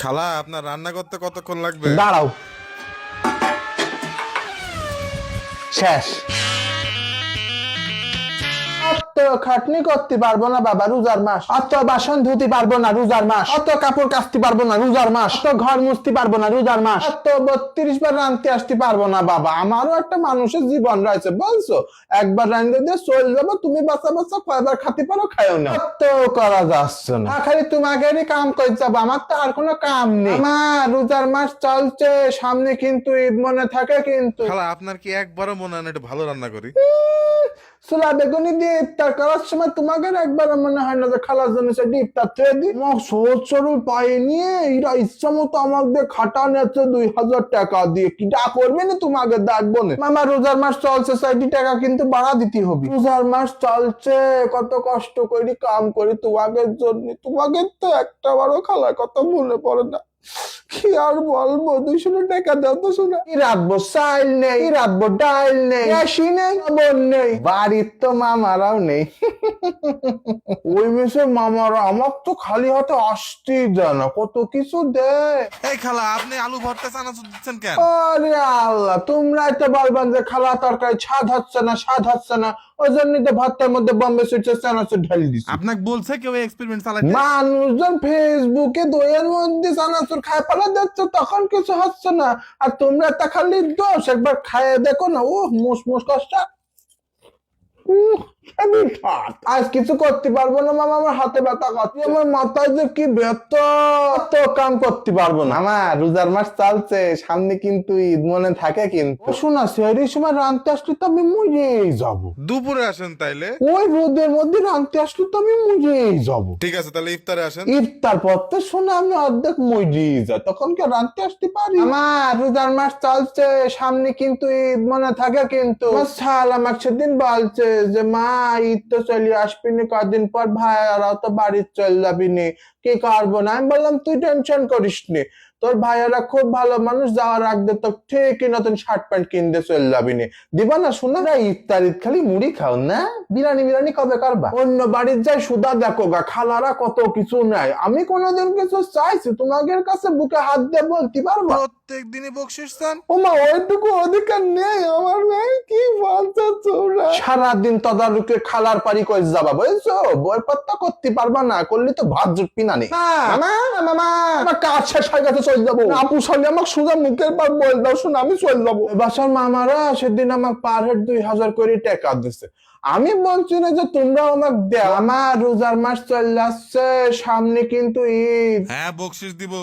খালা, আপনার রান্না করতে কতক্ষণ লাগবে? দাঁড়াও, শেষ। অত খাটনি করতে পারবো না বাবা, রোজার মাস। অত বাসন ধুতে পারবো না, রোজার মাস। অত কাপড় কাচতে পারবো না, রোজার মাস। অত ঘর মুছতে পারবো না, রোজার মাস। অত 32 বার রাঁধতে আসতে পারবো না বাবা, আমারও একটা মানুষের জীবন রয়েছে বলছো। একবার রাঁধতে দিয়ে চলে যাবো, তুমি বাচ্চা বাচ্চা কয়বার খাতে পারো খায়ও না। অত করা যাচ্ছে না, খালি তোমাকেরই কাম করে যাবো, আমার তো আর কোনো কাম নেই। আমার রোজার মাস চলছে, সামনে কিন্তু ঈদ মনে থাকে কিন্তু। খালা, আপনার কি একবারও মনে হয় না একটু ভালো রান্না করি? ছোলা বেগুনি দিয়ে ইফতার করার সময় তোমাকে একবার মনে হয় না যে খালার জন্য সেটি ইফতার থেকে দিই? আমার সহজ সরল পায়ে নিয়ে এরা ইচ্ছা মতো আমাকে খাটা নেছে 2000 টাকা দিয়ে, কিটা করবে না তোমাকে দেখবো না। মামা রোজার মাস চলছে, 60 টাকা কিন্তু বাড়া দিতে হবে। রোজার মাস চলছে, কত কষ্ট করি কাম করি তোমাকে জন্য, তোমাকে তো একটা বারো খালার কথা মনে পড়ে না। কি আর বলবো, 200 টাকা দাও তো শোনা। কি রাখবো, চাইল নেই, কি রাখবো, ডাইল নেই, গ্যাসই নেই, বোন নেই, বাড়ির তো মামারাও নেই। ওই মেসে মামারা আমার তো খালি হাতে আসতেই দেয় না, কত কিছু দেয়। এই খালা, আপনি আলু ভর্তা চানাচুর দিচ্ছেন কেন? আরে আল্লাহ, তোমরাই তো বলবেন যে খালা তরকারি স্বাদ হচ্ছে না, স্বাদ হচ্ছে না, ওই জন্যই তো ভাতটার মধ্যে বম্বে সুইটে চানাচুর ঢালি দিছি। আপনাকে বলছে কেউ এক্সপেরিমেন্ট চালাইতে? মানুষজন ফেসবুকে দইয়ের মধ্যে চানাচুর খায় পালা যাচ্ছে, তখন কিছু হচ্ছে না। আর তোমরা তা খালি দোষ, একবার খায় দেখো না, ও মুস মুস কষ্ট। আজ কিছু করতে পারবো না মামা, আমার হাতে ব্যথা করছে, আমার মাথায় যে কি ব্যথা, তো কাম করতে পারবো না। আমার রোজার মাস চলছে, সামনে কিন্তু ঈদ মনে থাকে কিন্তু। শোনা, সেই সময় রাঁধতে আসলে তো আমি মরেই যাবো। দুপুরে আসেন তাইলে। ওই রোদের মধ্যে রাঁধতে আসলে তো আমি মরেই যাবো। ঠিক আছে, তাহলে ইফতারে আসেন। ইফতার পর তো শুনে আমি অর্ধেক মরে যায়, তখন কি রাঁধতে আসতে পারি? আমার রোজার মাস চলছে, সামনে কিন্তু ঈদ মনে থাকে কিন্তু। শাল আমাকে সেদিন বলছে যে মা, ঈদ তো চলে আসবি নি, কদিন পর ভাইয়ারাও তো বাড়ি চলে যাবি নি, কি করবো না। আমি বললাম তুই টেনশন করিস নি, তোর ভাইয়ারা খুব ভালো মানুষ, যাওয়ার আগে তো ঠিকই নতুন শার্ট প্যান্ট কিনতে চলে যাবি নি, দিবা না শোনা। ইফতার ঈদ খালি মুড়ি খাও না, বিরিয়ানি বিরিয়ানি কবে করবা? অন্য বাড়ির যাই সুদা দেখো গা, খালারা কত কিছু নেয়, আমি কোনোদিন কিছু চাইছি তোমাদের কাছে বুকে হাত দিয়ে বলতে পারবো? প্রত্যেক দিনই বকশিস চান? ওমা, ওইটুকু অধিকার নেই আমার, নেই। কি বলছো তোমরা? সারাদিন তদারুকে খালার পারি করে যাবা বুঝছো, বই পাত্তা করতে পারবা না, করলে তো ভাত জুটবি না নে। মামা মামা, আমার কাজ শেষ হয়ে গেছে, চলে যাবো। আপু সামনে আমাকে সোজা মুখের পর বল দাও, শোনো আমি চলে যাবো। বাসার মামারা সেদিন আমাকে পার হেড 2000 করে টাকা দিছে, আমি বলছি না যে তোমরাও আমাকে দেও। আমার রোজার মাস চলে যাচ্ছে, সামনে কিন্তু ঈদ। হ্যাঁ, বকশিস দিব।